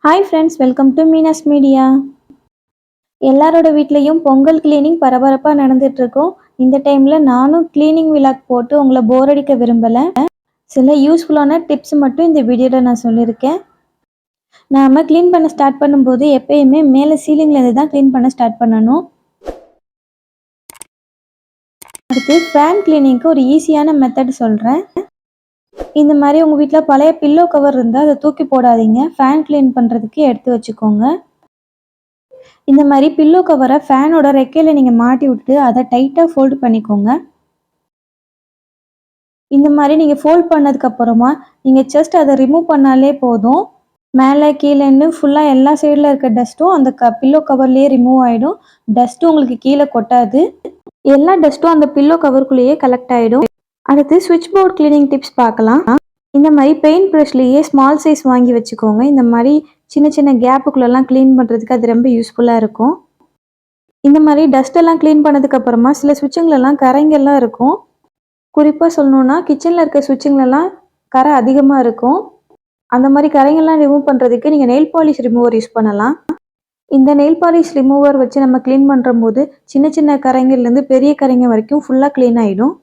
Hi friends, welcome to Meena's media. எல்லாரோட வீட்லேயும் Pongal cleaning பரபரப்பாக நடந்துகிட்ருக்கோம். இந்த டைமில் நானும் கிளீனிங் விலாக் போட்டு உங்களை போர் அடிக்க விரும்பலை. சில யூஸ்ஃபுல்லான டிப்ஸ் மட்டும் இந்த வீடியோவில் நான் சொல்லியிருக்கேன். நாம் க்ளீன் பண்ண ஸ்டார்ட் பண்ணும்போது எப்பயுமே மேலே சீலிங்லேருந்து தான் க்ளீன் பண்ண ஸ்டார்ட் பண்ணணும். அடுத்து ஃபேன் கிளீனிங்க்கு ஒரு ஈஸியான மெத்தட் சொல்கிறேன். இந்த மாதிரி உங்கள் வீட்டில் பழைய பில்லோ கவர் இருந்தால் அதை தூக்கி போடாதீங்க. ஃபேன் க்ளீன் பண்ணுறதுக்கு எடுத்து வச்சுக்கோங்க. இந்த மாதிரி பில்லோ கவரை ஃபேனோட ரெக்கையில் நீங்கள் மாட்டி விட்டு அதை டைட்டாக ஃபோல்டு பண்ணிக்கோங்க. இந்த மாதிரி நீங்கள் ஃபோல்ட் பண்ணதுக்கப்புறமா நீங்கள் ஜஸ்ட் அதை ரிமூவ் பண்ணாலே போதும். மேலே கீழேன்னு ஃபுல்லாக எல்லா சைடில் இருக்க டஸ்ட்டும் அந்த பில்லோ கவர்லேயே ரிமூவ் ஆகிடும். டஸ்ட்டும் உங்களுக்கு கீழே கொட்டாது. எல்லா டஸ்ட்டும் அந்த பில்லோ கவருக்குள்ளேயே கலெக்ட் ஆகிடும். அடுத்து சுவிட்ச் போர்ட் கிளீனிங் டிப்ஸ் பார்க்கலாம். இந்த மாதிரி பெயிண்ட் ப்ரஷ்லேயே ஸ்மால் சைஸ் வாங்கி வச்சுக்கோங்க. இந்த மாதிரி சின்ன சின்ன கேப்புக்குள்ளெல்லாம் க்ளீன் பண்ணுறதுக்கு அது ரொம்ப யூஸ்ஃபுல்லாக இருக்கும். இந்த மாதிரி டஸ்ட்டெல்லாம் க்ளீன் பண்ணதுக்கப்புறமா சில சுவிட்சுங்களெல்லாம் கரைங்கெல்லாம் இருக்கும். குறிப்பாக சொல்லணுன்னா கிச்சனில் இருக்க சுவிட்சுங்களெல்லாம் கரை அதிகமாக இருக்கும். அந்த மாதிரி கரைங்கெல்லாம் ரிமூவ் பண்ணுறதுக்கு நீங்கள் நெயில் பாலிஷ் ரிமூவர் யூஸ் பண்ணலாம். இந்த நெயில் பாலிஷ் ரிமூவர் வச்சு நம்ம க்ளீன் பண்ணும்போது சின்ன சின்ன கரைங்கள்லேருந்து பெரிய கரைங்க வரைக்கும் ஃபுல்லாக க்ளீன் ஆகிடும்.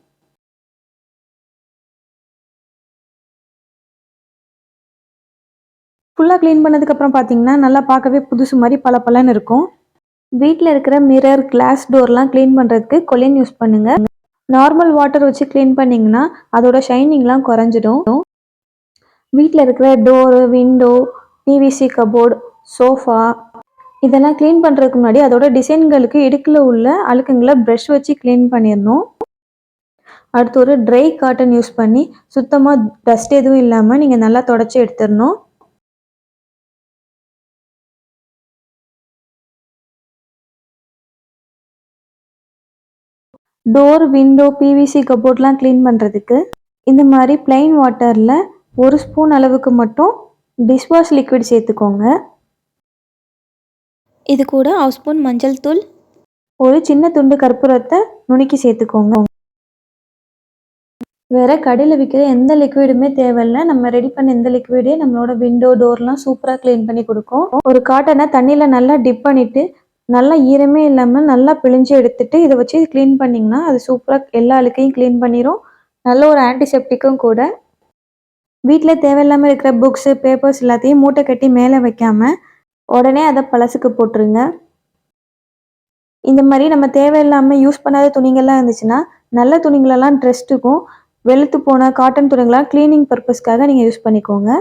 ஃபுல்லாக க்ளீன் பண்ணதுக்கப்புறம் பார்த்தீங்கன்னா நல்லா பார்க்கவே புதுசு மாதிரி பளபளன்னு இருக்கும். வீட்டில் இருக்கிற மிரர், கிளாஸ் டோர்லாம் க்ளீன் பண்ணுறதுக்கு கொலின் யூஸ் பண்ணுங்கள். நார்மல் வாட்டர் வச்சு க்ளீன் பண்ணிங்கன்னா அதோட ஷைனிங்லாம் குறைஞ்சிடும். வீட்டில் இருக்கிற door, window, PVC cupboard, sofa இதெல்லாம் க்ளீன் பண்ணுறதுக்கு முன்னாடி அதோட டிசைன்களுக்கு இடுக்கில் உள்ள அழுக்குங்களை ப்ரஷ் வச்சு க்ளீன் பண்ணிடணும். அடுத்து ஒரு ட்ரை காட்டன் யூஸ் பண்ணி சுத்தமாக டஸ்ட் எதுவும் இல்லாமல் நீங்கள் நல்லா தொடச்சி எடுத்துடணும். டோர், விண்டோ, பிவிசி கபோர்ட்லாம் க்ளீன் பண்ணுறதுக்கு இந்த மாதிரி பிளைன் வாட்டரில் 1 ஸ்பூன் அளவுக்கு மட்டும் டிஷ்வாஷ் லிக்விட் சேர்த்துக்கோங்க. இது கூட 1/2 ஸ்பூன் மஞ்சள் தூள், ஒரு சின்ன துண்டு கற்பூரத்தை நுணுக்கி சேர்த்துக்கோங்க. வேறு கடையில் விற்கிற எந்த லிக்விடுமே தேவையில்லை. நம்ம ரெடி பண்ண எந்த லிக்விடே நம்மளோட விண்டோ, டோர்லாம் சூப்பராக க்ளீன் பண்ணி கொடுக்கும். ஒரு காட்டனை தண்ணியில் நல்லா டிப் பண்ணிவிட்டு நல்லா ஈரமே இல்லாமல் நல்லா பிழிஞ்சு எடுத்துட்டு இதை வச்சு க்ளீன் பண்ணிங்கன்னா அது சூப்பராக எல்லா அழுக்கையும் க்ளீன் பண்ணிடும். நல்ல ஒரு ஆன்டிசெப்டிக்கும் கூட. வீட்டில் தேவையில்லாமல் இருக்கிற புக்ஸு, பேப்பர்ஸ் எல்லாத்தையும் மூட்டை கட்டி மேலே வைக்காமல் உடனே அதை பழசுக்கு போட்டுருங்க. இந்த மாதிரி நம்ம தேவையில்லாமல் யூஸ் பண்ணாத துணிகள்லாம் இருந்துச்சுன்னா நல்ல துணிகளெல்லாம் ட்ரெஸ்ட்டுக்கும், வெளுத்து போன காட்டன் துணிகளாக க்ளீனிங் பர்பஸ்க்காக நீங்கள் யூஸ் பண்ணிக்கோங்க.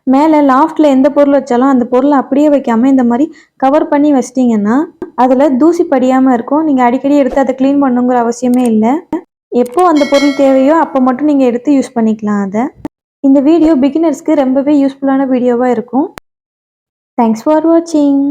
மேலே லாஃப்டில் எந்த பொருள் வச்சாலும் அந்த பொருளை அப்படியே வைக்காமல் இந்த மாதிரி கவர் பண்ணி வச்சிட்டிங்கன்னா அதில் தூசி படியாமல் இருக்கும். நீங்கள் அடிக்கடி எடுத்து அதை க்ளீன் பண்ணுங்கிற அவசியமே இல்லை. எப்போ அந்த பொருள் தேவையோ அப்போ மட்டும் நீங்கள் எடுத்து யூஸ் பண்ணிக்கலாம் அதை. இந்த வீடியோ பிகினர்ஸ்க்கு ரொம்பவே யூஸ்ஃபுல்லான வீடியோவாக இருக்கும். தேங்க்ஸ் ஃபார் வாட்சிங்.